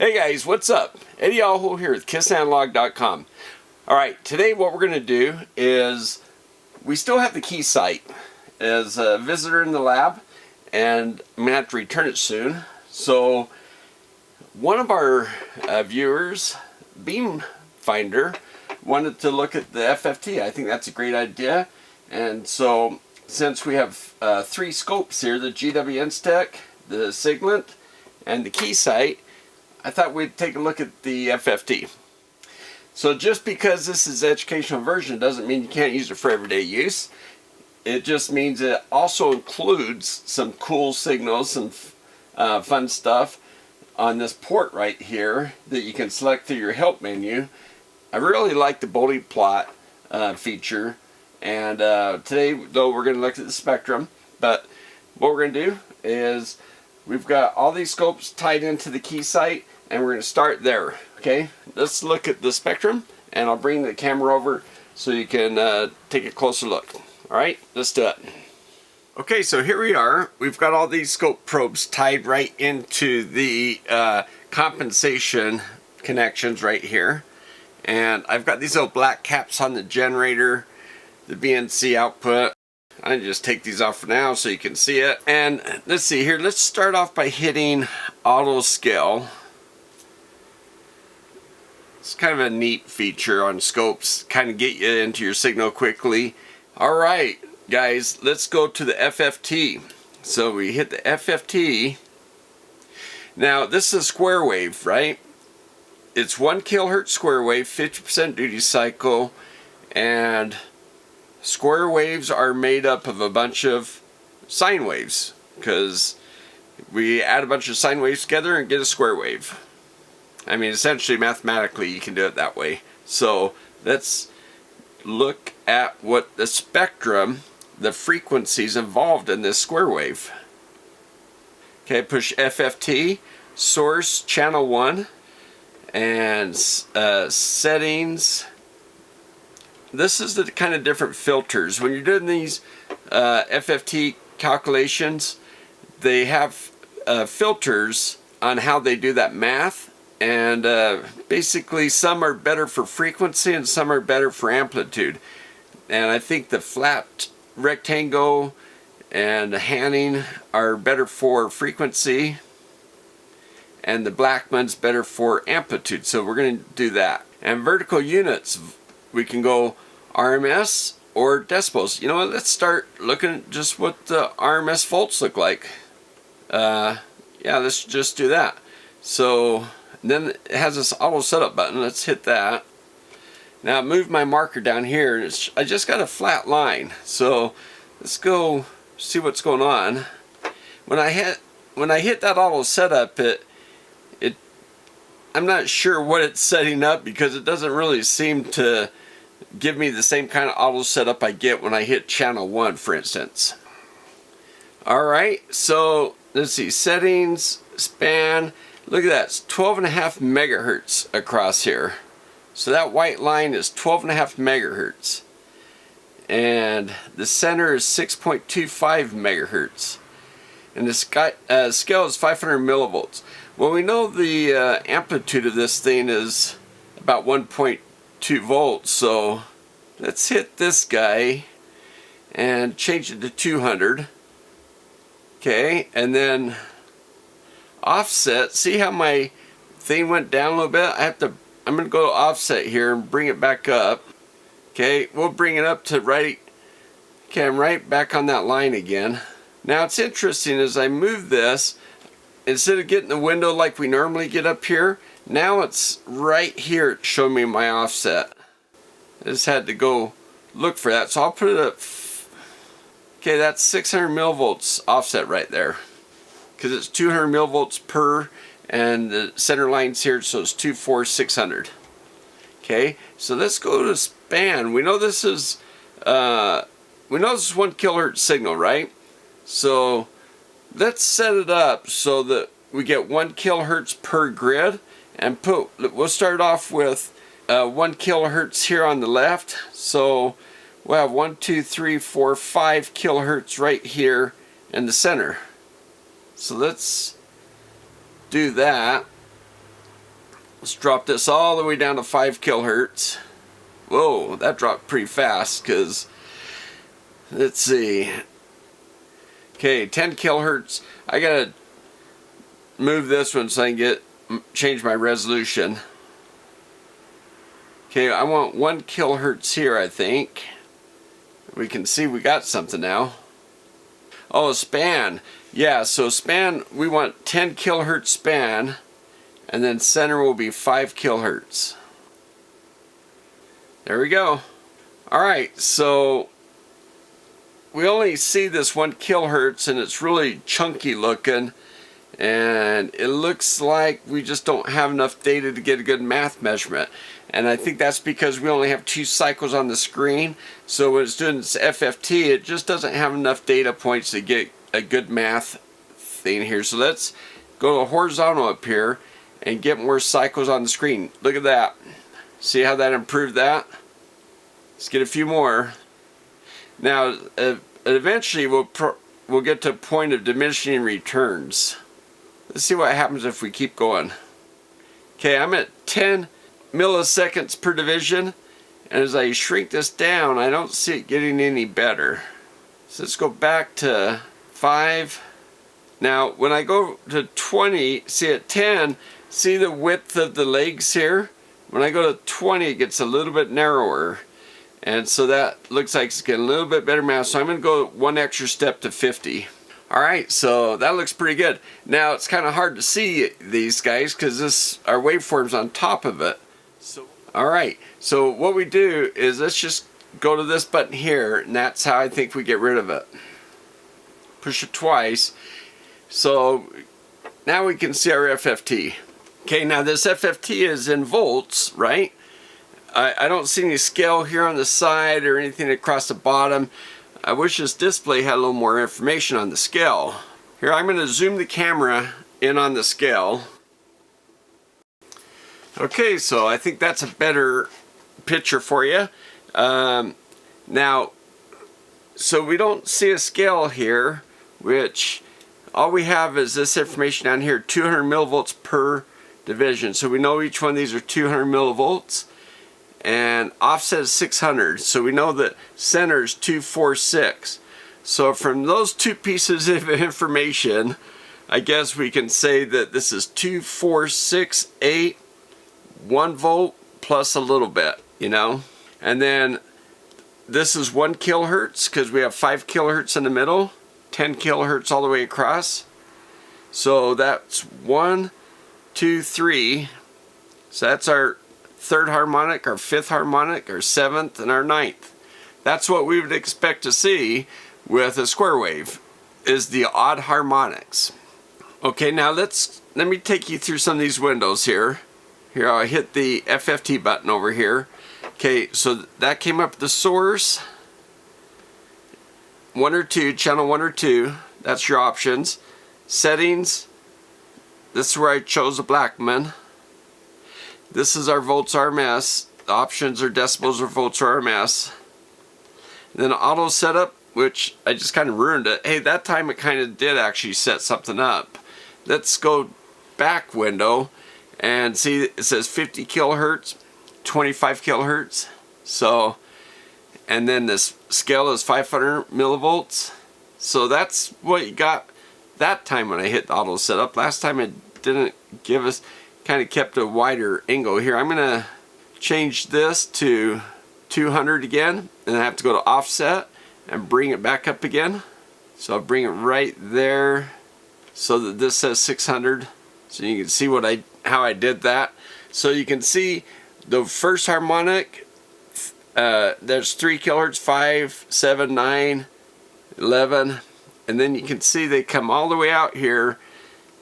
Hey guys, what's up? Eddie Alho here with KissAnalog.com. Alright, today what we're going to do is, we still have the Keysight as a visitor in the lab, and I'm going to have to return it soon. So, one of our viewers, Beam Finder, wanted to look at the FFT. I think that's a great idea. And so, since we have three scopes here, the GW Instek, the Siglent, and the Keysight, I thought we'd take a look at the FFT. So just because this is educational version doesn't mean you can't use it for everyday use. It just means it also includes some cool signals and fun stuff on this port right here that you can select through your help menu. I really like the bullet plot feature, and today though we're going to look at the spectrum. But what we're going to do is we've got all these scopes tied into the Keysight, and we're going to start there. Okay, let's look at the spectrum, and I'll bring the camera over so you can take a closer look. Alright, let's do it. Okay, so here we are. We've got all these scope probes tied right into the compensation connections right here. And I've got these little black caps on the generator, the BNC output. I just take these off for now so you can see it. And let's see here, let's start off by hitting auto scale. It's kind of a neat feature on scopes, kind of get you into your signal quickly. Alright guys, let's go to the FFT. So we hit the FFT. Now this is a square wave, right? It's 1 kilohertz square wave, 50% duty cycle, and square waves are made up of a bunch of sine waves, because we add a bunch of sine waves together and get a square wave. I mean, essentially mathematically you can do it that way. So let's look at what the spectrum, the frequencies involved in this square wave. Okay, push FFT, source channel 1, and settings. This is the kind of different filters. When you're doing these FFT calculations, they have filters on how they do that math, and basically some are better for frequency and some are better for amplitude. And I think the flat rectangle and the Hanning are better for frequency, and the Blackman's better for amplitude. So we're going to do that. And vertical units, we can go RMS or decibels. You know what, let's start looking at just what the RMS volts look like. Yeah, let's just do that. So then it has this auto setup button. Let's hit that. Now move my marker down here. I just got a flat line. So let's go see what's going on. When I hit that auto setup, I'm not sure what it's setting up, because it doesn't really seem to give me the same kind of auto setup I get when I hit channel 1, for instance. Alright, so let's see, settings, span, look at that, it's 12.5 megahertz across here. So that white line is 12.5 megahertz. And the center is 6.25 megahertz. And the scale is 500 millivolts. Well, we know the amplitude of this thing is about 1.2 volts, so let's hit this guy and change it to 200. Okay, and then offset. See how my thing went down a little bit? I'm going to go to offset here and bring it back up. Okay, we'll bring it up to right. Okay, I'm right back on that line again. Now it's interesting, as I move this, instead of getting the window like we normally get up here, now it's right here showing me my offset. I just had to go look for that, so I'll put it up. Okay, that's 600 millivolts offset right there, because it's 200 millivolts per, and the center line's here, so it's 24600. Okay, so let's go to span. We know this is 1 kilohertz signal, right? So let's set it up so that we get 1 kilohertz per grid, and we'll start off with 1 kilohertz here on the left. So we'll have 1, 2, 3, 4, 5 kilohertz right here in the center. So let's do that. Let's drop this all the way down to 5 kilohertz. Whoa, that dropped pretty fast because, let's see. Okay, 10 kilohertz. I gotta move this one so I can change my resolution. Okay, I want 1 kilohertz here, I think. We can see we got something now. Oh, span. Yeah, so span, we want 10 kilohertz span, and then center will be 5 kilohertz. There we go. Alright, so we only see this 1 kilohertz, and it's really chunky looking, and it looks like we just don't have enough data to get a good math measurement. And I think that's because we only have 2 cycles on the screen, so when it's doing this FFT, it just doesn't have enough data points to get a good math thing here. So let's go to horizontal up here and get more cycles on the screen. Look at that. See how that improved that? Let's get a few more. Now, eventually we'll get to a point of diminishing returns. Let's see what happens if we keep going. Okay, I'm at 10 milliseconds per division, and as I shrink this down, I don't see it getting any better. So let's go back to 5. Now, when I go to 20, see at 10, see the width of the legs here? When I go to 20, it gets a little bit narrower. And so that looks like it's getting a little bit better math. So I'm going to go 1 extra step to 50. Alright, so that looks pretty good. Now, it's kind of hard to see these guys because our waveform's on top of it. Alright, so what we do is let's just go to this button here, and that's how I think we get rid of it. Push it twice. So now we can see our FFT. Okay, now this FFT is in volts, right? I don't see any scale here on the side or anything across the bottom. I wish this display had a little more information on the scale. Here, I'm going to zoom the camera in on the scale. Okay, so I think that's a better picture for you. Now, so we don't see a scale here, which all we have is this information down here, 200 millivolts per division. So we know each one of these are 200 millivolts, and offset is 600. So we know that center is 246. So from those 2 pieces of information, I guess we can say that this is 2468, 1 volt plus a little bit, you know. And then this is 1 kilohertz because we have 5 kilohertz in the middle, 10 kilohertz all the way across. So that's 1, 2, 3. So that's our 3rd harmonic, our 5th harmonic, our 7th, and our 9th. That's what we would expect to see with a square wave, is the odd harmonics. Okay, now let me take you through some of these windows here. Here, I'll hit the FFT button over here. Okay, so that came up the source, 1 or 2, channel 1 or 2. That's your options. Settings. This is where I chose a Blackman. This is our volts RMS. The options are decibels or volts RMS. And then auto setup, which I just kind of ruined it. Hey, that time it kind of did actually set something up. Let's go back window and see it says 50 kilohertz, 25 kilohertz. So, and then this scale is 500 millivolts. So that's what you got that time when I hit the auto setup. Last time it didn't give us, kind of kept a wider angle here. I'm going to change this to 200 again, and I have to go to offset and bring it back up again. So I'll bring it right there so that this says 600. So you can see how I did that. So you can see the first harmonic, there's 3 kilohertz, 5, 7, 9, 11, and then you can see they come all the way out here.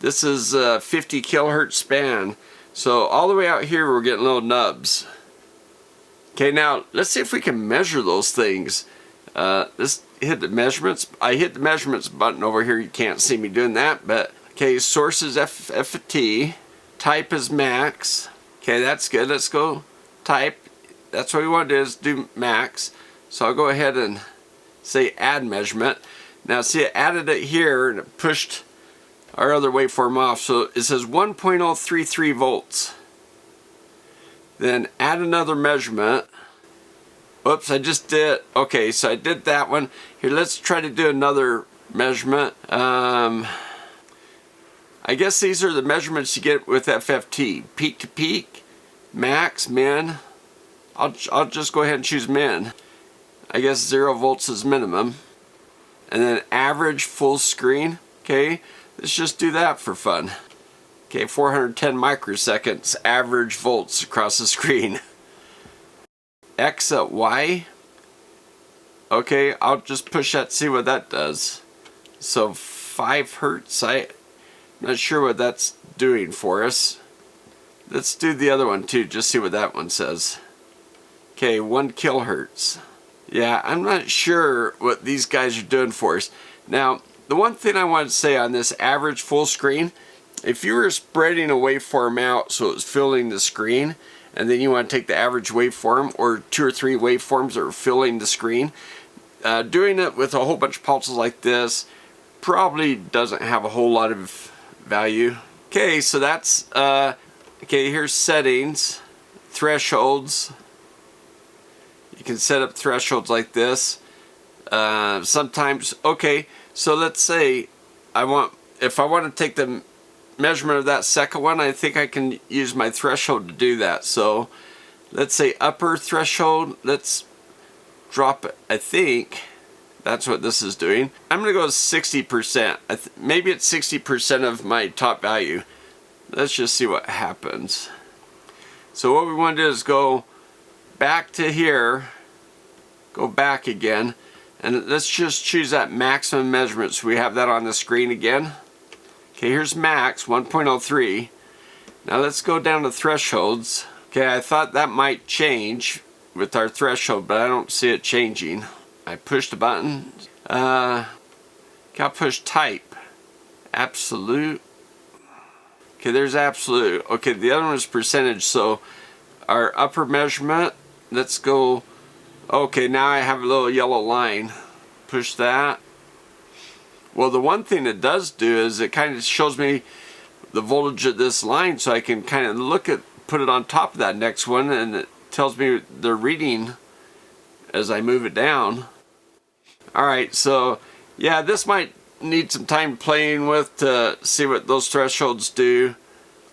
This is a 50 kilohertz span. So all the way out here we're getting little nubs. Okay, now let's see if we can measure those things. Let's hit the measurements. I hit the measurements button over here. You can't see me doing that, but okay, source is FFT. Type is max. Okay, that's good. Let's go type. That's what we want to do, is do max. So I'll go ahead and say add measurement. Now see, it added it here and it pushed our other waveform off. So it says 1.033 volts. Then add another measurement. Whoops, I just did, okay, so I did that one. Here, let's try to do another measurement. I guess these are the measurements you get with FFT. Peak to peak, max, min. I'll just go ahead and choose min. I guess 0 volts is minimum. And then average full screen. Okay, let's just do that for fun. Okay, 410 microseconds, average volts across the screen. X at Y. Okay, I'll just push that, see what that does. So 5 hertz, I'm not sure what that's doing for us. Let's do the other one too, just see what that one says. Okay, 1 kilohertz. Yeah, I'm not sure what these guys are doing for us. Now, the one thing I want to say on this average full screen, if you were spreading a waveform out so it was filling the screen, and then you want to take the average waveform or 2 or 3 waveforms that are filling the screen, doing it with a whole bunch of pulses like this probably doesn't have a whole lot of value. Okay, so that's, okay, here's settings, thresholds. You can set up thresholds like this. Sometimes, okay, so let's say if I want to take the measurement of that second one, I think I can use my threshold to do that. So let's say upper threshold, let's drop it. I think that's what this is doing. I'm gonna go 60%. Maybe it's 60% of my top value. Let's just see what happens. So what we want to do is go back to here, go back again, and let's just choose that maximum measurement so we have that on the screen again. Okay, here's max, 1.03. Now let's go down to thresholds. Okay, I thought that might change with our threshold, but I don't see it changing. I pushed the button. I'll push type. Absolute. Okay, there's absolute. Okay, the other one is percentage, so our upper measurement, let's go. Okay, now I have a little yellow line. Push that. Well, the one thing it does do is it kind of shows me the voltage of this line, so I can kind of put it on top of that next one, and it tells me the reading as I move it down. Alright, so yeah, this might need some time playing with to see what those thresholds do.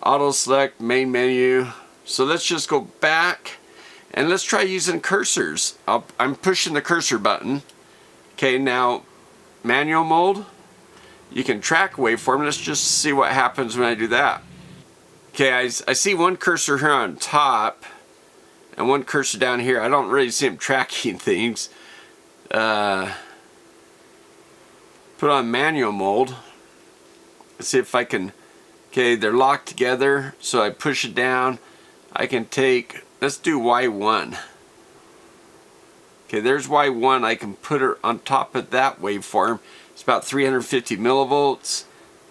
Auto select, main menu. So let's just go back and let's try using cursors. I'm pushing the cursor button. Okay, now manual mode. You can track waveform. Let's just see what happens when I do that. Okay, I see one cursor here on top and one cursor down here. I don't really see them tracking things. Put on manual mode. Let's see if I can. Okay, they're locked together, so I push it down. I can take, let's do Y1. Okay, there's Y1. I can put it on top of that waveform. It's about 350 millivolts.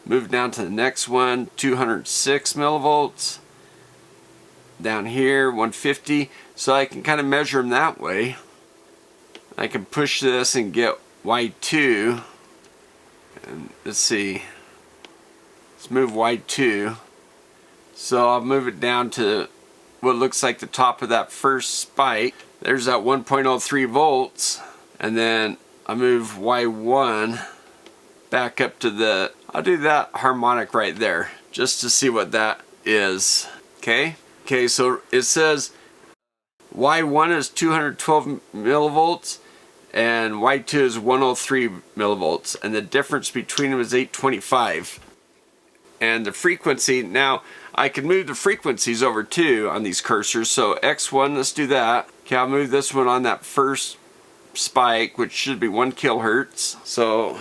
Move down to the next one, 206 millivolts. Down here, 150. So I can kind of measure them that way. I can push this and get Y2. And let's see. Let's move Y2. So I'll move it down to what looks like the top of that first spike. There's that 1.03 volts. And then I move Y1 back up to the, I'll do that harmonic right there just to see what that is. Okay, so it says Y1 is 212 millivolts and Y2 is 103 millivolts, and the difference between them is 825. And the frequency, now I can move the frequencies over too on these cursors. So X1, let's do that. Okay, I'll move this one on that first spike, which should be 1 kilohertz. So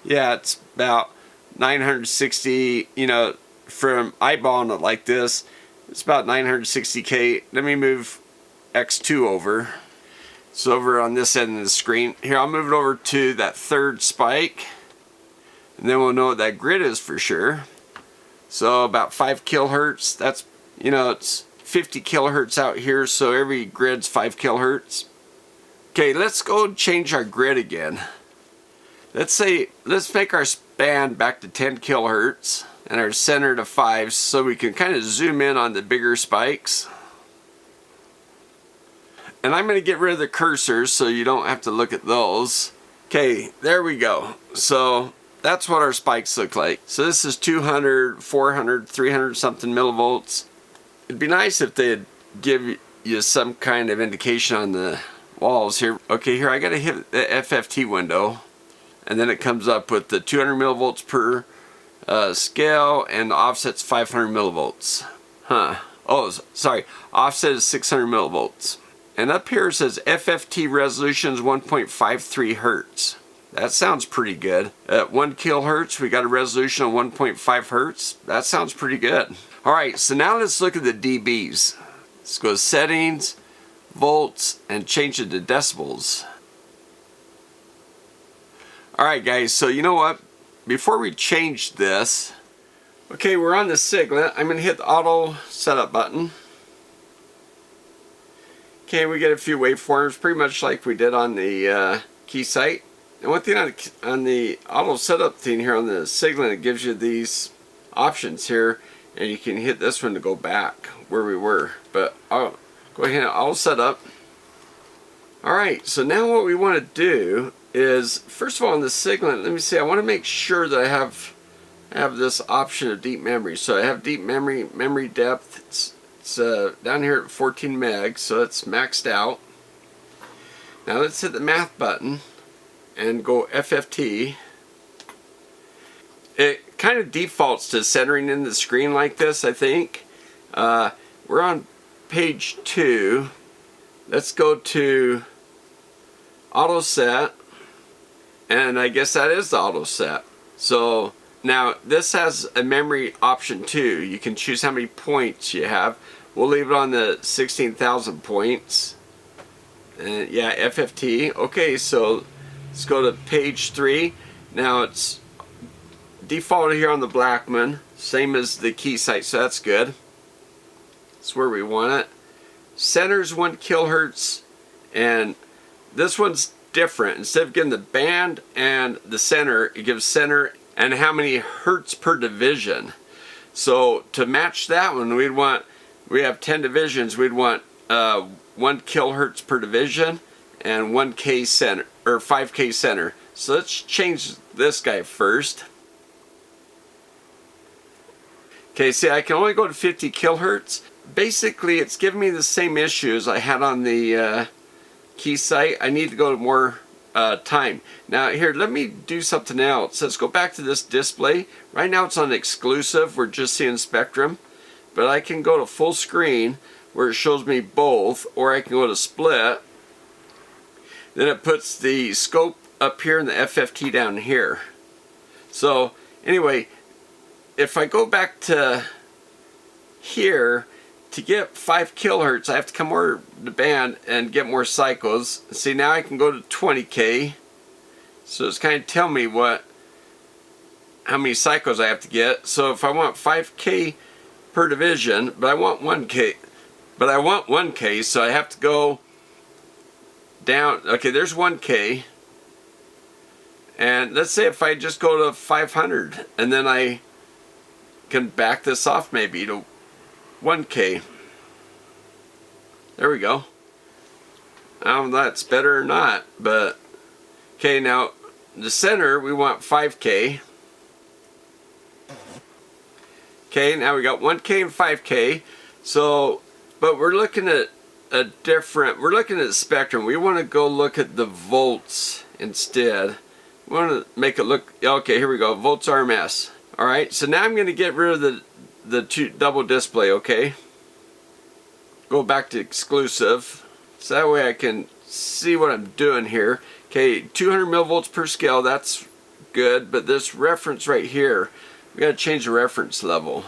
yeah, it's about 960, you know, from eyeballing it like this, it's about 960K. Let me move X2 over. It's over on this end of the screen. Here, I'll move it over to that third spike, and then we'll know what that grid is for sure. So about 5 kilohertz. That's, you know, it's 50 kilohertz out here, so every grid's 5 kilohertz. Okay, let's go change our grid again. Let's make our span back to 10 kilohertz and our center to 5, so we can kind of zoom in on the bigger spikes. And I'm going to get rid of the cursors so you don't have to look at those. Okay, there we go. So that's what our spikes look like. So this is 200, 400, 300 something millivolts. It'd be nice if they'd give you some kind of indication on the walls here. Okay, here I got to hit the FFT window. And then it comes up with the 200 millivolts per scale, and the offset's 500 millivolts. Huh. Oh, sorry. Offset is 600 millivolts. And up here it says FFT resolution is 1.53 hertz. That sounds pretty good. At 1 kilohertz, we got a resolution of 1.5 hertz. That sounds pretty good. Alright, so now let's look at the dBs. Let's go to settings, volts, and change it to decibels. Alright guys, so you know what? Before we change this, okay, we're on the Siglent. I'm going to hit the auto setup button. Okay, we get a few waveforms, pretty much like we did on the Keysight. And one thing on the auto setup thing here on the Siglent, it gives you these options here, and you can hit this one to go back where we were. But I'll go ahead and auto setup. Alright, so now what we want to do is, first of all, on the Siglent, let me see, I want to make sure that I have this option of deep memory. So I have deep memory depth. It's down here at 14 meg, so it's maxed out. Now let's hit the math button and go FFT. It kind of defaults to centering in the screen like this, I think. We're on page 2. Let's go to auto set, and I guess that is the auto set. So now this has a memory option too. You can choose how many points you have. We'll leave it on the 16,000 points. And yeah, FFT. Okay, so let's go to page 3. Now it's defaulted here on the Blackman, same as the Keysight, so that's good. That's where we want it. Center's 1 kilohertz, and this one's different. Instead of giving the band and the center, it gives center and how many hertz per division. So to match that one, we have 10 divisions, we'd want 1 kilohertz per division and 1K center, or 5K center. So let's change this guy first. Okay, see, I can only go to 50 kilohertz. Basically, it's giving me the same issues I had on the Keysight. I need to go to more time. Now here, let me do something else. Let's go back to this display. Right now it's on exclusive. We're just seeing spectrum. But I can go to full screen where it shows me both, or I can go to split. Then it puts the scope up here and the FFT down here. So anyway, if I go back to here, to get 5 kilohertz, I have to come over the band and get more cycles. See, now I can go to 20K. So it's kind of telling me how many cycles I have to get. So if I want 5K per division, but I want 1K, so I have to go down. Okay, there's 1K. And let's say if I just go to 500, and then I can back this off maybe to 1K. There we go. I don't know if that's better or not, but okay, now the center we want 5K. Okay, now we got 1K and 5K. So, but we're looking at we're looking at the spectrum. We want to go look at the volts instead. We want to make it look, okay, here we go, volts RMS. Alright, so now I'm going to get rid of the double display, okay? Go back to exclusive, so that way I can see what I'm doing here. Okay, 200 millivolts per scale, that's good, but this reference right here, we got to change the reference level.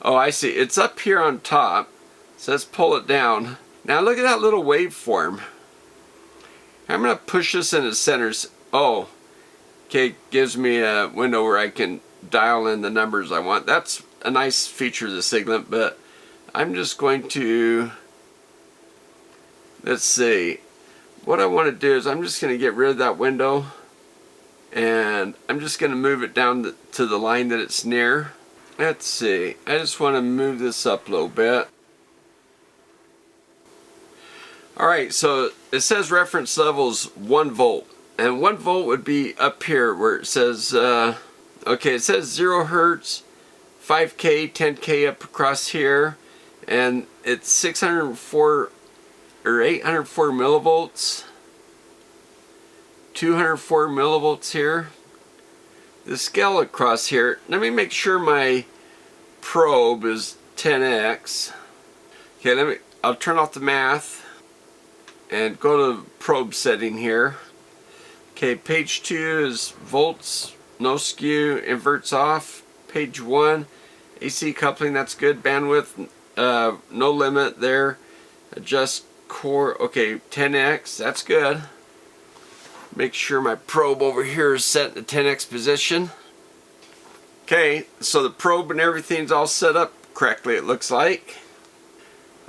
Oh, I see, it's up here on top, so let's pull it down. Now look at that little waveform. I'm going to push this into centers. Oh, okay, gives me a window where I can dial in the numbers I want. That's a nice feature of the Siglent, but I'm just going to, let's see, what I want to do is I'm just going to get rid of that window, and I'm just going to move it down to the line that it's near. Let's see, I just want to move this up a little bit. Alright, so it says reference levels 1 volt. And 1 volt would be up here where it says, okay, it says 0 hertz, 5K, 10K up across here. And it's 604 or 804 millivolts. 204 millivolts here. The scale across here, let me make sure my probe is 10x. Okay, I'll turn off the math and go to probe setting here. Okay, page 2 is volts, no skew, inverts off. Page 1, AC coupling, that's good. Bandwidth, no limit there. Adjust core, okay, 10x, that's good. Make sure my probe over here is set in the 10x position. Okay, so the probe and everything's all set up correctly, it looks like.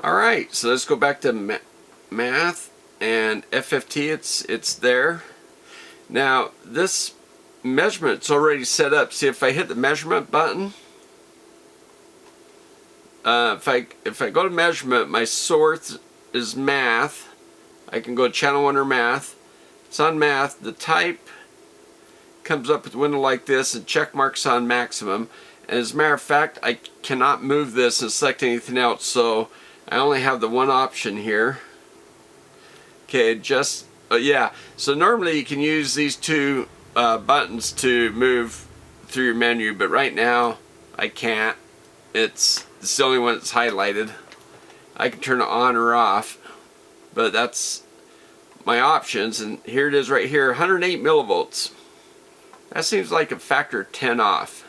Alright, so let's go back to math and FFT, it's there. Now, this measurement's already set up. See, if I hit the measurement button, if I go to measurement, my source is math. I can go to channel 1 or math. It's on math. The type comes up with a window like this and check marks on maximum. And as a matter of fact, I cannot move this and select anything else, so I only have the one option here. Okay, just yeah. So normally you can use these two buttons to move through your menu, but right now I can't. It's the only one that's highlighted. I can turn it on or off, but that's my options, and here it is right here, 108 millivolts. That seems like a factor of 10 off.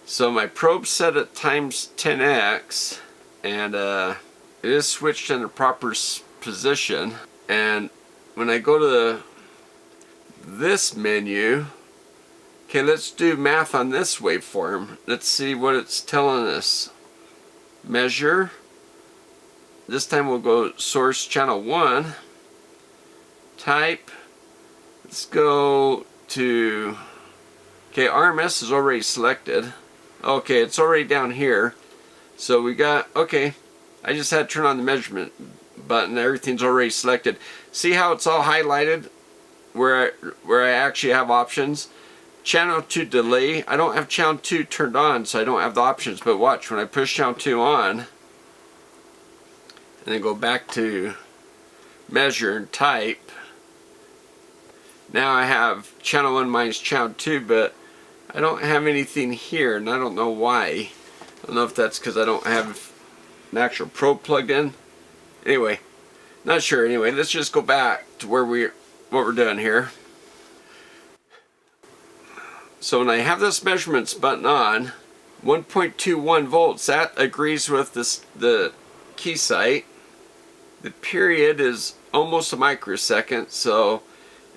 So my probe set at times 10x, and it is switched in the proper position. And when I go to this menu, okay, let's do math on this waveform. Let's see what it's telling us. Measure. This time we'll go source channel 1. Type. Let's go to, okay, RMS is already selected. Okay, it's already down here. So we got, okay, I just had to turn on the measurement button. Everything's already selected. See how it's all highlighted where I actually have options? Channel 2 delay. I don't have channel 2 turned on, so I don't have the options, but watch, when I push channel 2 on and then go back to measure and type, now I have channel 1 minus channel 2, but I don't have anything here, and I don't know why. I don't know if that's because I don't have an actual probe plugged in. Anyway, not sure. Anyway, let's just go back to what we're doing here. So when I have this measurements button on, 1.21 volts, that agrees with the Keysight. The period is almost a microsecond, so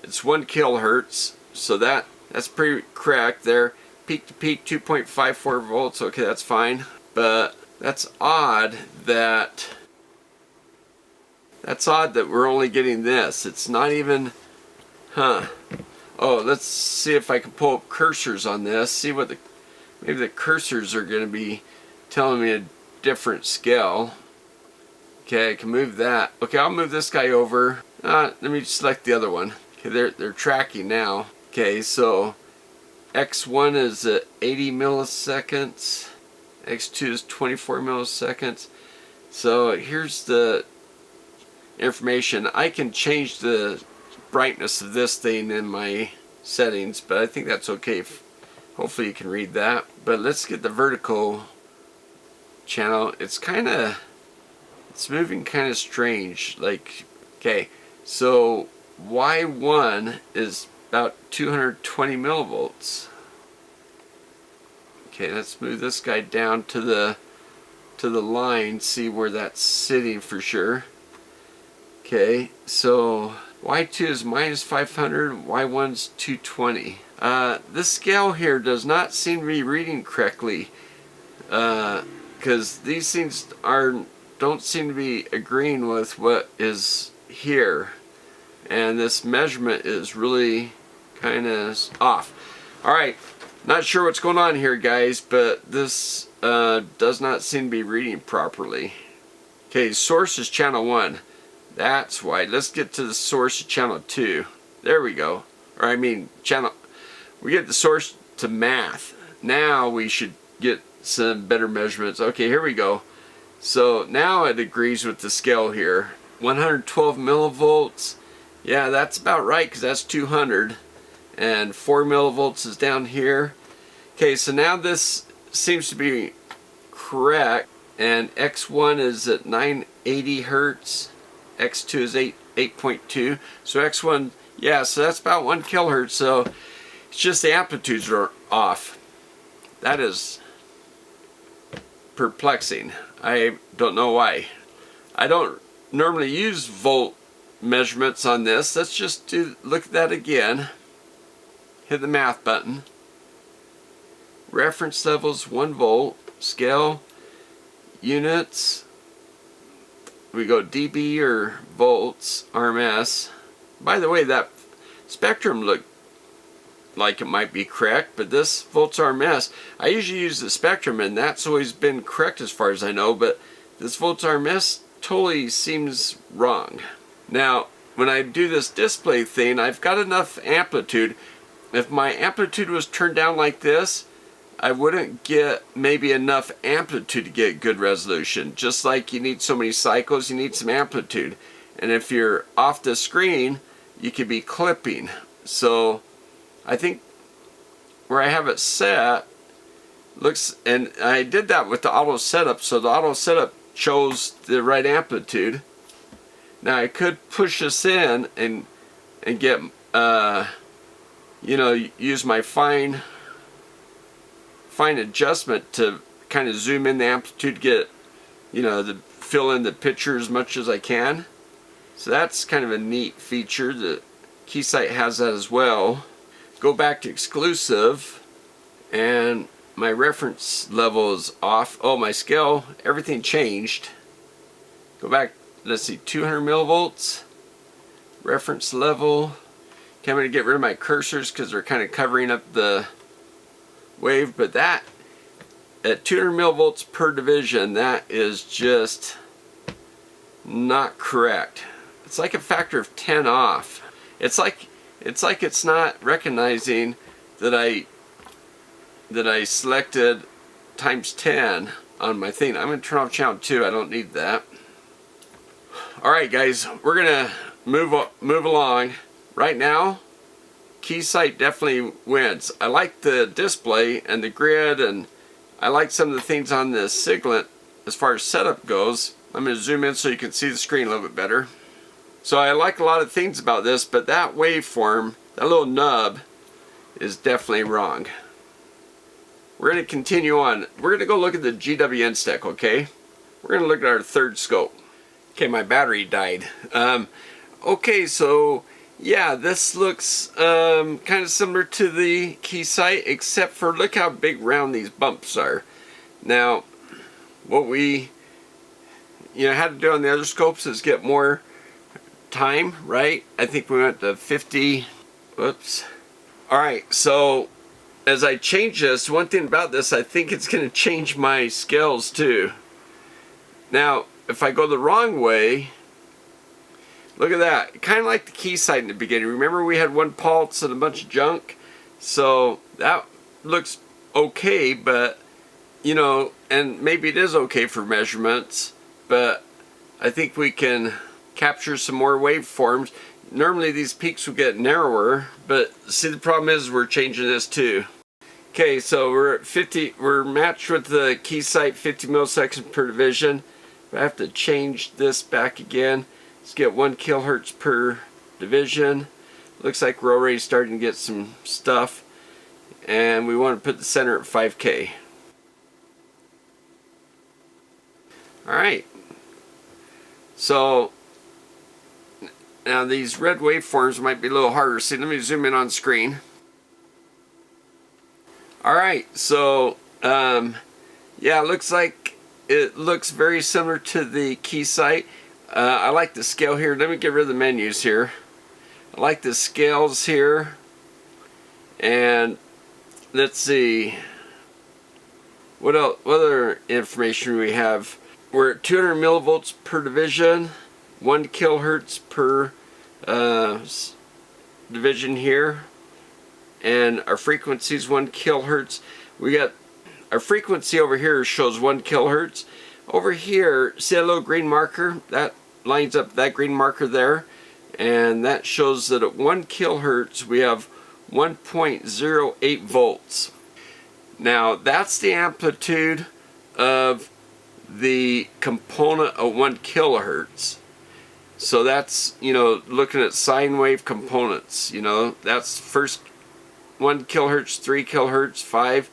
it's 1 kilohertz. So that's pretty correct there. Peak to peak 2.54 volts. Okay, that's fine. But that's odd that we're only getting this. It's not even, Oh, let's see if I can pull up cursors on this. See what maybe the cursors are going to be telling me a different scale. Okay, I can move that. Okay, I'll move this guy over. Let me select the other one. Okay, they're tracking now. Okay, so X1 is 80 milliseconds. X2 is 24 milliseconds. So here's the information. I can change the brightness of this thing in my settings, but I think that's okay. Hopefully you can read that. But let's get the vertical channel. It's moving kind of strange. Like, okay, so Y1 is about 220 millivolts. Okay, let's move this guy down to the line, see where that's sitting for sure. Okay, so Y2 is minus 500, Y1's 220. This scale here does not seem to be reading correctly, because these things don't seem to be agreeing with what is here, and this measurement is really kind of off. Alright, Not sure what's going on here, guys, but this does not seem to be reading properly. Okay, source is channel 1. That's why. Let's get to the source of channel 2. There we go. Or I mean, we get the source to math. Now we should get some better measurements. Okay, here we go. So now it agrees with the scale here. 112 millivolts. Yeah, that's about right because that's 200. And 4 millivolts is down here. Okay, so now this seems to be correct. And X1 is at 980 hertz. X2 is 8.2. So X1, yeah, so that's about 1 kilohertz. So it's just the amplitudes are off. That is perplexing. I don't know why. I don't normally use volt measurements on this. Let's just look at that again. Hit the math button. Reference levels 1 volt. Scale units. We go dB or volts, RMS. By the way, that spectrum looked like it might be correct, but this volts RMS, I usually use the spectrum and that's always been correct as far as I know, but this volts RMS totally seems wrong. Now, when I do this display thing, I've got enough amplitude. If my amplitude was turned down like this, I wouldn't get maybe enough amplitude to get good resolution. Just like you need so many cycles, you need some amplitude. And if you're off the screen, you could be clipping. So I think where I have it set looks, and I did that with the auto setup, so the auto setup chose the right amplitude. Now I could push this in and get you know, use my fine adjustment to kind of zoom in the amplitude to get, you know, to fill in the picture as much as I can. So that's kind of a neat feature. The Keysight has that as well. Go back to exclusive and my reference level is off. Oh, my scale, everything changed. Go back, let's see, 200 millivolts. Reference level. Okay, I'm going to get rid of my cursors because they're kind of covering up the wave, but that at 200 millivolts per division, that is just not correct. It's like a factor of 10 off. It's like it's not recognizing that I selected times 10 on my thing. I'm going to turn off channel 2. I don't need that. Alright guys, we're going to move along. Right now, Keysight definitely wins. I like the display and the grid, and I like some of the things on the Siglent as far as setup goes. I'm going to zoom in so you can see the screen a little bit better. So I like a lot of things about this, but that waveform, that little nub, is definitely wrong. We're going to continue on. We're going to go look at the GW Instek, okay? We're going to look at our third scope. Okay, my battery died. Okay, so yeah, this looks kind of similar to the Keysight, except for look how big round these bumps are. Now, what we had to do on the other scopes is get more time, right? I think we went to 50. Whoops. Alright, so as I change this, one thing about this, I think it's going to change my scales too. Now, if I go the wrong way, look at that. Kind of like the Keysight in the beginning. Remember we had one pulse and a bunch of junk? So that looks okay, but, you know, and maybe it is okay for measurements, but I think we can capture some more waveforms. Normally these peaks will get narrower, but see, the problem is we're changing this too. Okay, so we're at 50, we're matched with the Keysight 50 milliseconds per division. I have to change this back again. Let's get 1 kilohertz per division. Looks like we're already starting to get some stuff. And we want to put the center at 5K. Alright. So, now these red waveforms might be a little harder to see. Let me zoom in on screen. Alright, so, yeah, it looks very similar to the Keysight. I like the scale here. Let me get rid of the menus here. I like the scales here. And let's see. What else? What other information do we have? We're at 200 millivolts per division, 1 kilohertz per division here, and our frequency is 1 kilohertz. We got our frequency over here shows 1 kilohertz. Over here, see that little green marker? That lines up that green marker there, and that shows that at 1 kilohertz we have 1.08 volts. Now that's the amplitude of the component of 1 kilohertz. So that's, you know, looking at sine wave components, you know, that's first 1 kilohertz, 3 kilohertz, 5,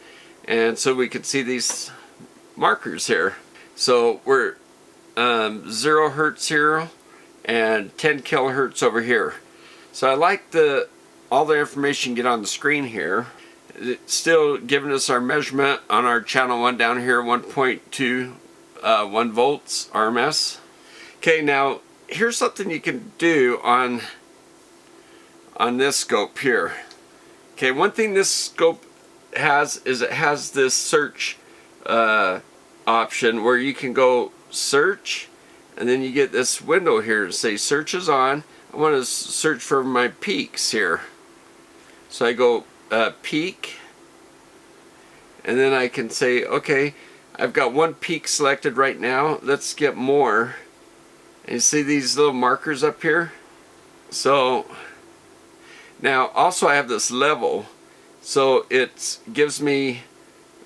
and so we could see these markers here. So we're 0 hertz here and 10 kilohertz over here. So I like all the information get on the screen here. It's still giving us our measurement on our channel 1 down here, 1.21 volts RMS. Okay, now here's something you can do on this scope here. Okay, one thing this scope has is it has this search option where you can go search, and then you get this window here to say search is on. I want to search for my peaks here. So I go peak, and then I can say, okay, I've got 1 peak selected right now. Let's get more. And you see these little markers up here? So now also I have this level. So it gives me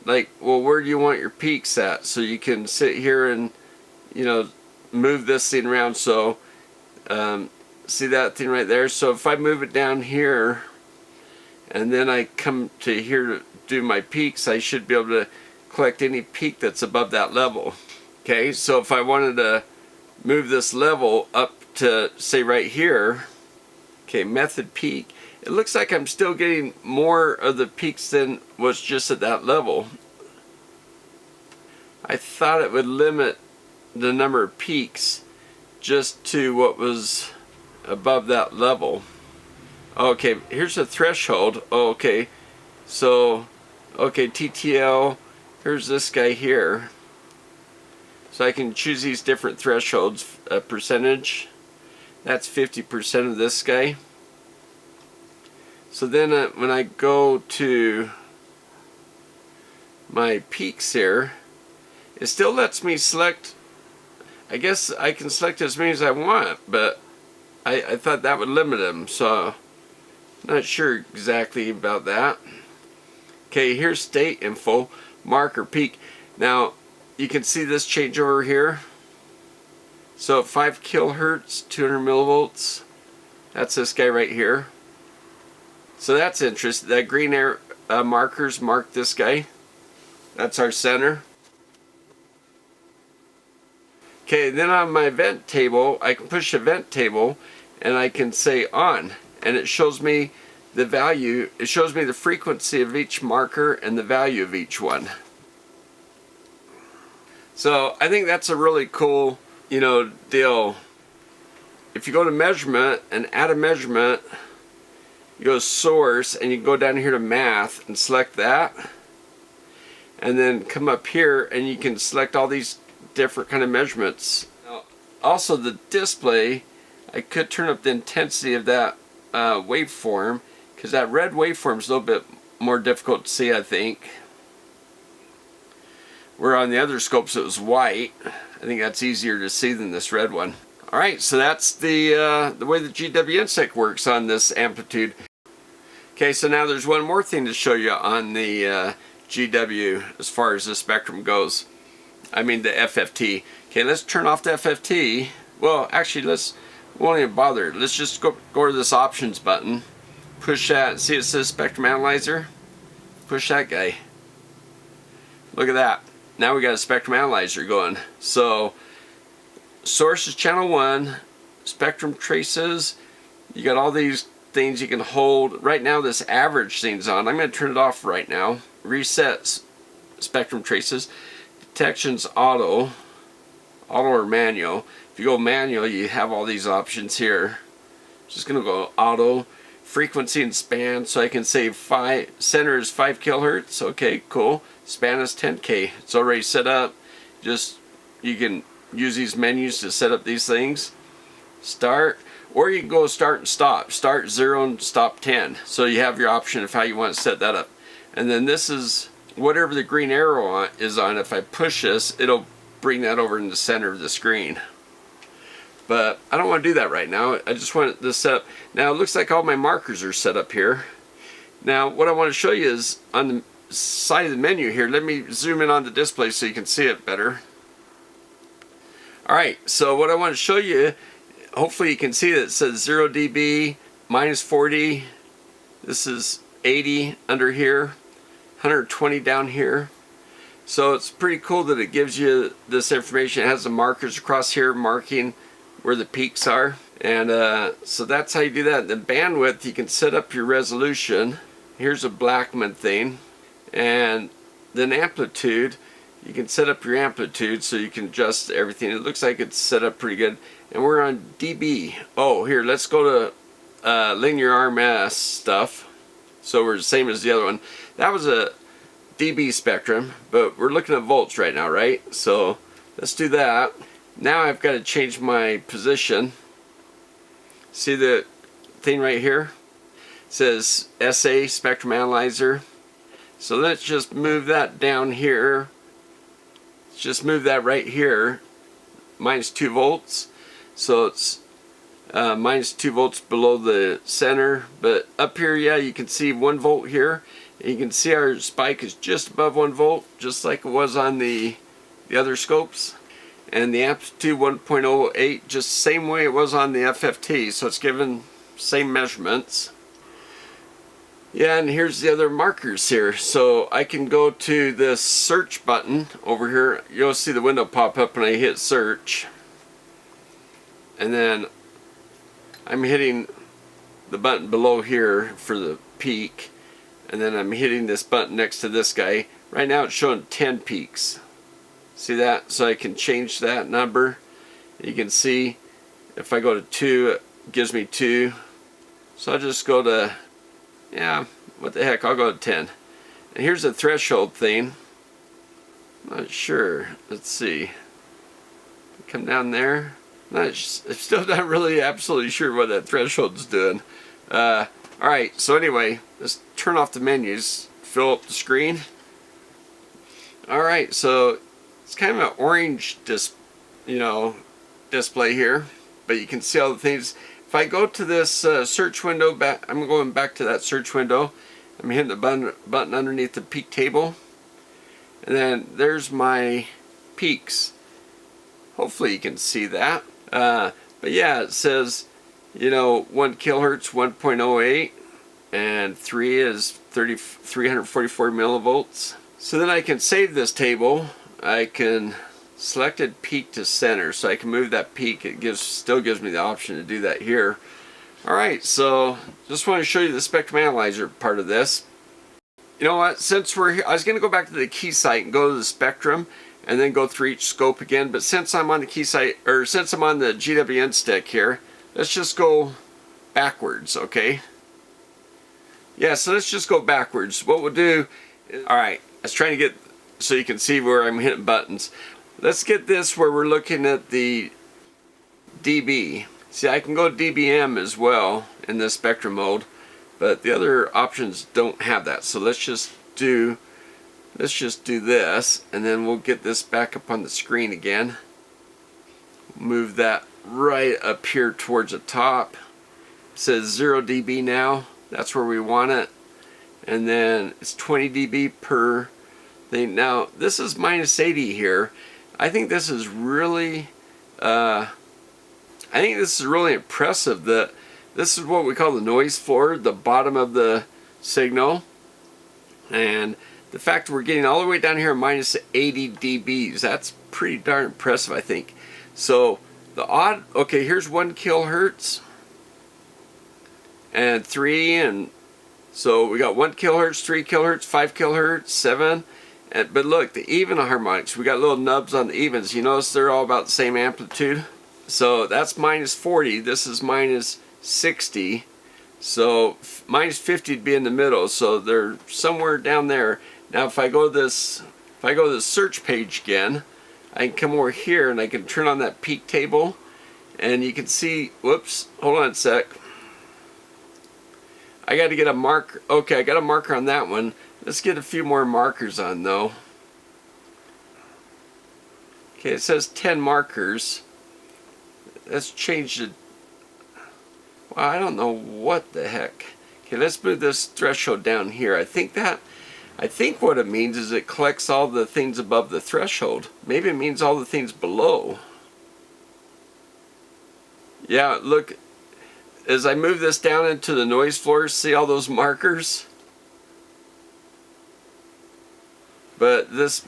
like, well, where do you want your peaks at? So you can sit here and, you know, move this thing around. So see that thing right there? So if I move it down here and then I come to here to do my peaks, I should be able to collect any peak that's above that level. Okay, so if I wanted to move this level up to, say, right here, okay, method peak, it looks like I'm still getting more of the peaks than was just at that level. I thought it would limit the number of peaks just to what was above that level. Okay, here's a threshold. Okay, so, okay, TTL, here's this guy here. So I can choose these different thresholds. Percentage, that's 50% of this guy. So then when I go to my peaks here, it still lets me select. I guess I can select as many as I want, but I thought that would limit them, so not sure exactly about that. Okay, here's state info, marker peak. Now you can see this change over here. So 5 kilohertz, 200 millivolts. That's this guy right here. So that's interesting. That green markers mark this guy. That's our center. Okay, then on my event table, I can push event table and I can say on, and it shows me the value. It shows me the frequency of each marker and the value of each one. So I think that's a really cool, you know, deal. If you go to measurement and add a measurement, you go to source and you go down here to math and select that, and then come up here and you can select all these different kind of measurements. Now, also the display, I could turn up the intensity of that waveform, because that red waveform is a little bit more difficult to see, I think. Where on the other scopes it was white. I think that's easier to see than this red one. Alright, so that's the way the GW Instek works on this amplitude. Okay, so now there's one more thing to show you on the GW as far as the spectrum goes. I mean the FFT. Okay, let's turn off the FFT. Well, actually, we won't even bother. Let's just go to this options button. Push that. See it says spectrum analyzer? Push that guy. Look at that. Now we got a spectrum analyzer going. So, source is channel 1. Spectrum traces. You got all these things you can hold. Right now this average thing's on. I'm going to turn it off right now. Reset spectrum traces. Detections auto or manual. If you go manual, you have all these options here. Just going to go auto. frequency and span, so I can say center is 5 kilohertz. Okay, cool. Span is 10K. It's already set up. Just, you can use these menus to set up these things. Start, or you can go start and stop. Start 0 and stop 10. So you have your option of how you want to set that up. And then this is whatever the green arrow is on. If I push this, it'll bring that over in the center of the screen. But I don't want to do that right now. I just want this set up. Now it looks like all my markers are set up here. Now what I want to show you is on the side of the menu here. Let me zoom in on the display so you can see it better. Alright, so what I want to show you, hopefully you can see that it says 0 dB, minus 40, this is 80 under here, 120 down here. So it's pretty cool that it gives you this information. It has the markers across here marking where the peaks are. And so that's how you do that. The bandwidth, you can set up your resolution. Here's a Blackman thing. And then amplitude, you can set up your amplitude so you can adjust everything. It looks like it's set up pretty good. And we're on dB. Oh, here, let's go to linear RMS stuff. So we're the same as the other one. That was a dB spectrum, but we're looking at volts right now, right? So let's do that. Now I've got to change my position. See the thing right here? It says SA, Spectrum Analyzer. So let's just move that down here. Let's just move that right here. Minus 2 volts. So it's minus 2 volts below the center. But up here, yeah, you can see 1 volt here. And you can see our spike is just above 1 volt, just like it was on the other scopes. And the amplitude 1.08, just same way it was on the FFT. So it's given same measurements. Yeah, and here's the other markers here. So I can go to this search button over here. You'll see the window pop up when I hit search. And then I'm hitting the button below here for the peak. And then I'm hitting this button next to this guy. Right now it's showing 10 peaks. See that? So I can change that number. You can see if I go to 2, it gives me 2. So I'll just go to, yeah, what the heck, I'll go to 10. And here's the threshold thing. Not sure. Let's see. Come down there. I'm still not really absolutely sure what that threshold's doing. Alright, so anyway, let's turn off the menus, fill up the screen. Alright, so it's kind of an orange display here, but you can see all the things. If I go to this search window, I'm going back to that search window. I'm hitting the button underneath the peak table. And then there's my peaks. Hopefully you can see that. But yeah, it says, 1 kilohertz, 1.08, and 3 is 344 millivolts. So then I can save this table. I can select it peak to center, so I can move that peak. It still gives me the option to do that here. Alright, so just want to show you the spectrum analyzer part of this. You know what, since we're here, I was going to go back to the Keysight and go to the spectrum and then go through each scope again, but since I'm on the Keysight, or since I'm on the GW Instek here, let's just go backwards, okay? Yeah, so let's just go backwards. What we'll do, alright, I was trying to get so you can see where I'm hitting buttons. Let's get this where we're looking at the dB. See, I can go dBm as well in this spectrum mode, but the other options don't have that. So let's just do this, and then we'll get this back up on the screen again. Move that right up here towards the top. It says 0 dB now. That's where we want it. And then it's 20 dB per thing. Now this is minus 80 here. I think this is really impressive. That this is what we call the noise floor, the bottom of the signal, and the fact that we're getting all the way down here minus 80 dBs, that's pretty darn impressive, I think. So the odd, okay, here's 1 kilohertz and 3, and so we got 1 kilohertz, 3 kilohertz, 5 kilohertz, 7. But look, the even harmonics, we got little nubs on the evens. You notice they're all about the same amplitude. So that's minus 40. This is minus 60. So minus 50 would be in the middle, so they're somewhere down there. Now if I go to this search page again, I can come over here and I can turn on that peak table, and you can see, whoops, hold on a sec. I got to get a marker. Okay, I got a marker on that one. Let's get a few more markers on though. Okay, it says 10 markers. Let's change it. Well, I don't know what the heck. Okay, let's move this threshold down here. I think what it means is it collects all the things above the threshold. Maybe it means all the things below. Yeah, look, as I move this down into the noise floor, see all those markers? But this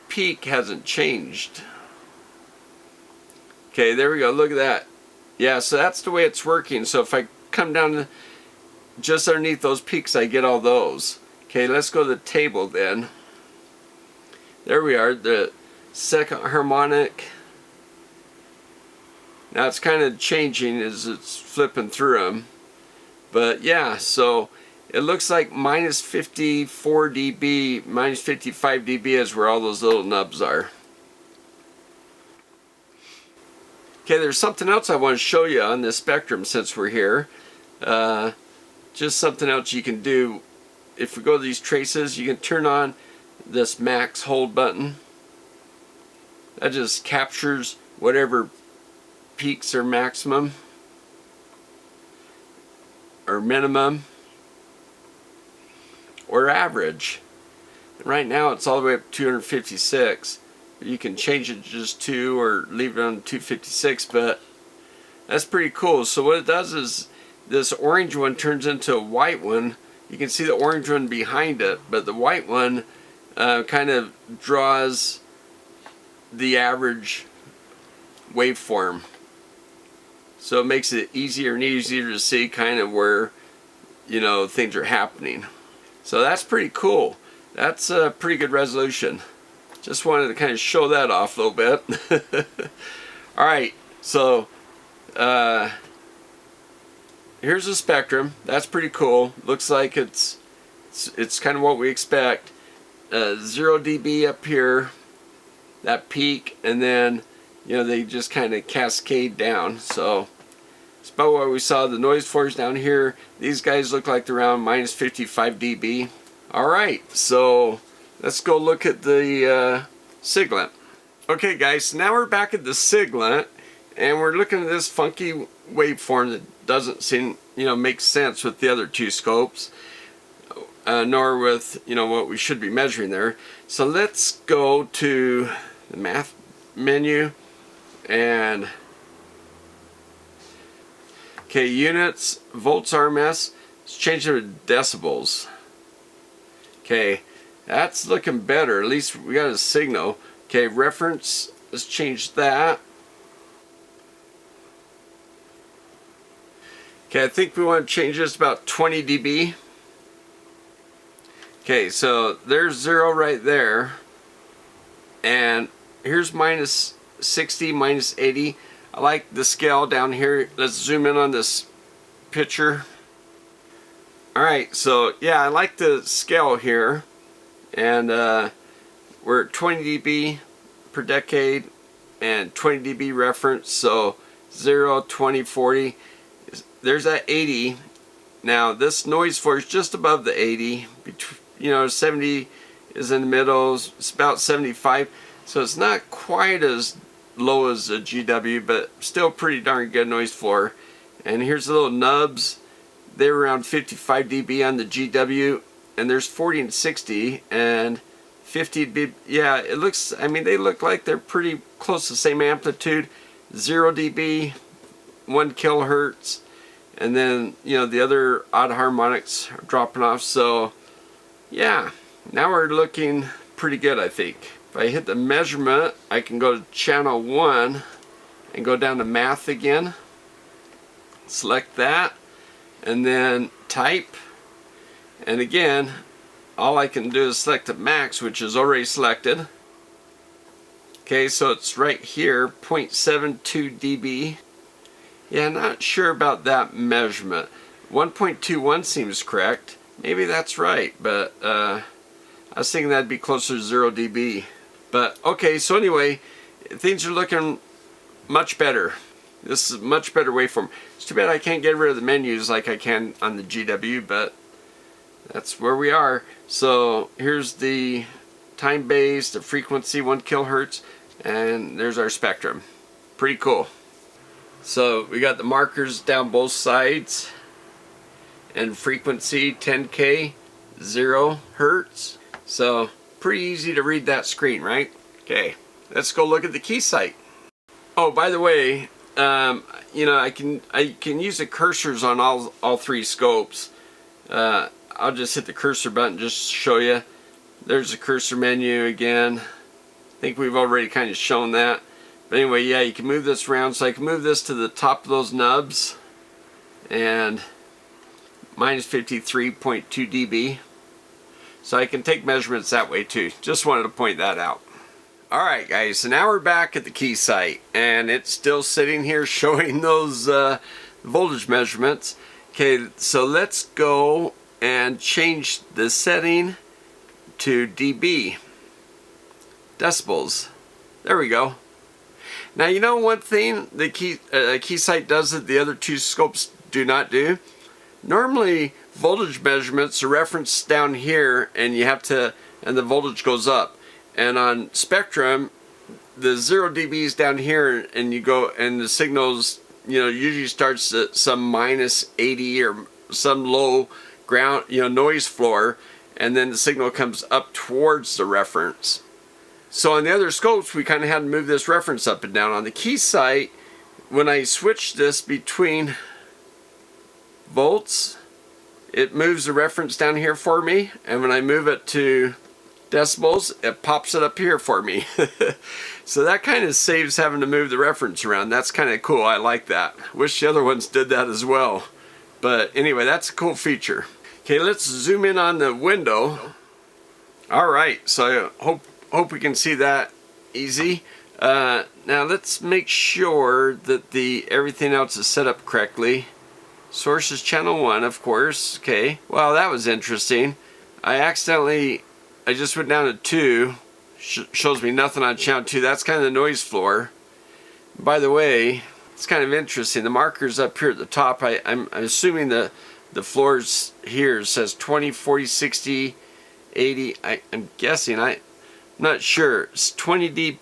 peak hasn't changed. Okay, there we go, look at that. Yeah, so that's the way it's working. So if I come down to just underneath those peaks, I get all those. Okay, let's go to the table then. There we are, the second harmonic. Now it's kind of changing as it's flipping through them. But yeah, so it looks like minus 54 dB, minus 55 dB is where all those little nubs are. Okay, there's something else I want to show you on this spectrum since we're here. Just something else you can do. If we go to these traces, you can turn on this max hold button. That just captures whatever peaks are maximum or minimum or average. Right now it's all the way up to 256. You can change it to just 2 or leave it on 256, but that's pretty cool. So what it does is this orange one turns into a white one. You can see the orange one behind it, but the white one kind of draws the average waveform. So it makes it easier and easier to see kind of where, you know, things are happening. So that's pretty cool. That's a pretty good resolution. Just wanted to kind of show that off a little bit. Alright, so here's the spectrum. That's pretty cool. Looks like it's kind of what we expect. 0 dB up here, that peak, and then, you know, they just kind of cascade down. So it's about what we saw. The noise floors down here, these guys look like they're around minus 55 dB. Alright, so let's go look at the Siglent. Okay guys, so now we're back at the Siglent, and we're looking at this funky waveform that doesn't seem, you know, make sense with the other two scopes, nor with, you know, what we should be measuring there. So let's go to the math menu and okay, units, volts RMS, let's change it to decibels. Okay, that's looking better. At least we got a signal. Okay, reference, let's change that. Okay, I think we want to change this about 20 dB. Okay, so there's 0 right there. And here's minus 60, minus 80. I like the scale down here. Let's zoom in on this picture. Alright, so yeah, I like the scale here. And we're at 20 dB per decade and 20 dB reference. So 0, 20, 40. There's that 80. Now this noise floor is just above the 80. You know, 70 is in the middle. It's about 75. So it's not quite as low as a GW, but still pretty darn good noise floor. And here's the little nubs. They're around 55 dB on the GW, and there's 40 and 60 and 50 dB. Yeah, it looks, I mean, they look like they're pretty close to the same amplitude. 0 dB, 1 kilohertz, and then, you know, the other odd harmonics are dropping off. So yeah, now we're looking pretty good, I think. If I hit the measurement, I can go to channel 1 and go down to math again. Select that and then type. And again, all I can do is select the max, which is already selected. Okay, so it's right here, 0.72 dB. Yeah, not sure about that measurement. 1.21 seems correct. Maybe that's right, but I was thinking that'd be closer to 0 dB. But okay, so anyway, things are looking much better. This is a much better waveform. It's too bad I can't get rid of the menus like I can on the GW, but that's where we are. So here's the time base, the frequency, 1 kilohertz, and there's our spectrum. Pretty cool. So we got the markers down both sides, and frequency 10K, 0 hertz. So pretty easy to read that screen, right? Okay, let's go look at the Keysight. Oh, by the way, you know, I can use the cursors on all three scopes. I'll just hit the cursor button just to show you. There's the cursor menu again. I think we've already kind of shown that. But anyway, yeah, you can move this around. So I can move this to the top of those nubs, and minus 53.2 dB. So I can take measurements that way too. Just wanted to point that out. Alright guys, so now we're back at the Keysight, and it's still sitting here showing those voltage measurements. Okay, so let's go and change the setting to dB, decibels. There we go. Now you know one thing the Keysight does that the other two scopes do not do? Normally voltage measurements are referenced down here, and you have to, and the voltage goes up. And on spectrum, the 0 dB is down here, and you go, and the signals, you know, usually starts at some minus 80 or some low ground, you know, noise floor, and then the signal comes up towards the reference. So on the other scopes, we kind of had to move this reference up and down. On the Keysight, when I switch this between volts, it moves the reference down here for me, and when I move it to decibels, it pops it up here for me. So that kind of saves having to move the reference around. That's kind of cool. I like that. Wish the other ones did that as well. But anyway, that's a cool feature. Okay, let's zoom in on the window. Alright, so I hope we can see that easy. Now let's make sure that everything else is set up correctly. Source is channel 1, of course. Okay, well, that was interesting. I just went down to 2. Shows me nothing on channel 2. That's kind of the noise floor. By the way, it's kind of interesting. The marker's up here at the top. I'm assuming the floors here says 20, 40, 60, 80. I'm guessing. I'm not sure. It's 20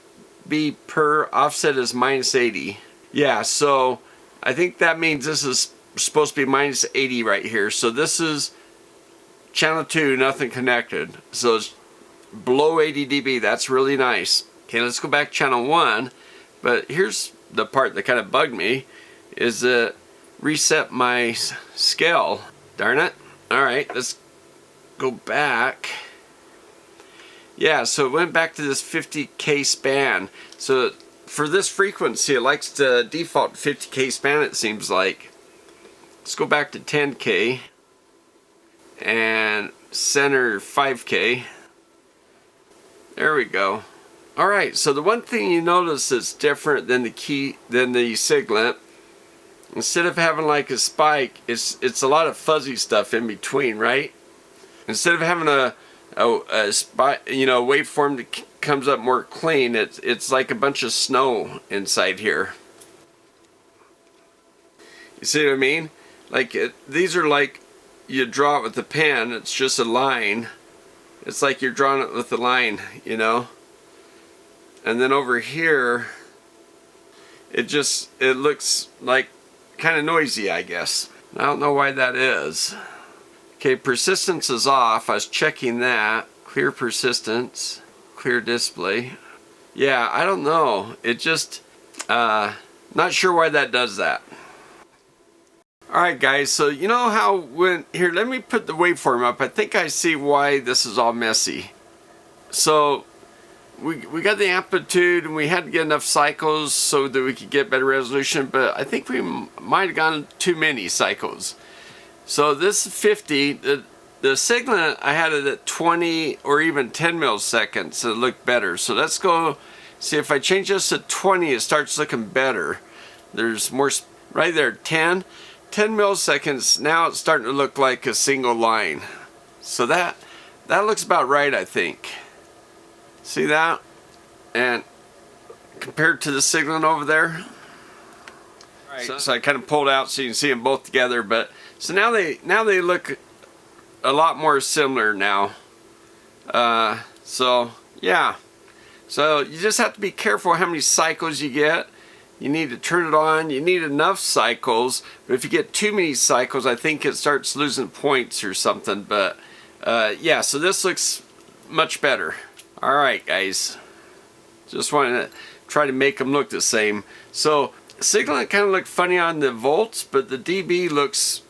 dB per, offset is minus 80. Yeah, so I think that means this is supposed to be minus 80 right here. So this is channel 2, nothing connected. So it's below 80 dB. That's really nice. Okay, let's go back to channel 1. But here's the part that kind of bugged me, is reset my scale. Darn it. Alright, let's go back. Yeah, so it went back to this 50K span. So for this frequency, it likes to default 50K span, it seems like. Let's go back to 10K and center 5K. There we go. Alright, so the one thing you notice that's different than the Siglent, instead of having like a spike, it's a lot of fuzzy stuff in between, right? Instead of having a spot, you know, waveform that comes up more clean, it's like a bunch of snow inside here. You see what I mean? Like these are like you draw it with a pen. It's just a line. It's like you're drawing it with a line, you know. And then over here, it looks like kind of noisy, I guess. I don't know why that is. Okay, persistence is off. I was checking that. Clear persistence, clear display. Yeah, I don't know. It just, not sure why that does that. Alright guys, so you know how here, let me put the waveform up. I think I see why this is all messy. So we got the amplitude, and we had to get enough cycles so that we could get better resolution, but I think we might have gone too many cycles. So this is 50. The Siglent, I had it at 20 or even 10 milliseconds, so it looked better. So let's go see if I change this to 20, it starts looking better. There's more right there, 10. 10 milliseconds, now it's starting to look like a single line. So that looks about right, I think. See that? And compared to the Siglent over there. Right. So I kind of pulled out so you can see them both together, but so now they look a lot more similar now. So yeah. So you just have to be careful how many cycles you get. You need to turn it on. You need enough cycles. But if you get too many cycles, I think it starts losing points or something. But yeah, so this looks much better. All right, guys. Just wanted to try to make them look the same. So Siglent kind of looked funny on the volts, but the dB looks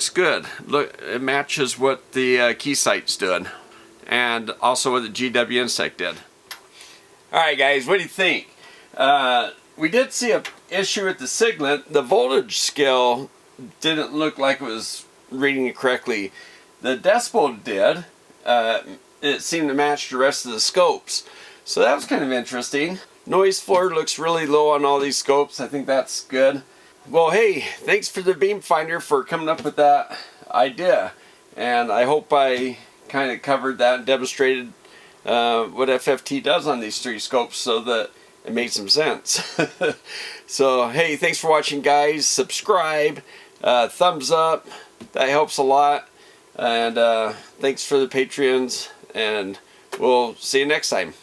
good. Look, it matches what the Keysight's doing, and also what the GW Instek did. All right, guys, what do you think? We did see an issue with the Siglent. The voltage scale didn't look like it was reading it correctly. The decibel did. It seemed to match the rest of the scopes. So that was kind of interesting. Noise floor looks really low on all these scopes. I think that's good. Well, hey, thanks for the beam finder for coming up with that idea. And I hope I kind of covered that and demonstrated what FFT does on these three scopes so that it made some sense. So, hey, thanks for watching, guys. Subscribe, thumbs up. That helps a lot. And thanks for the Patreons. And we'll see you next time.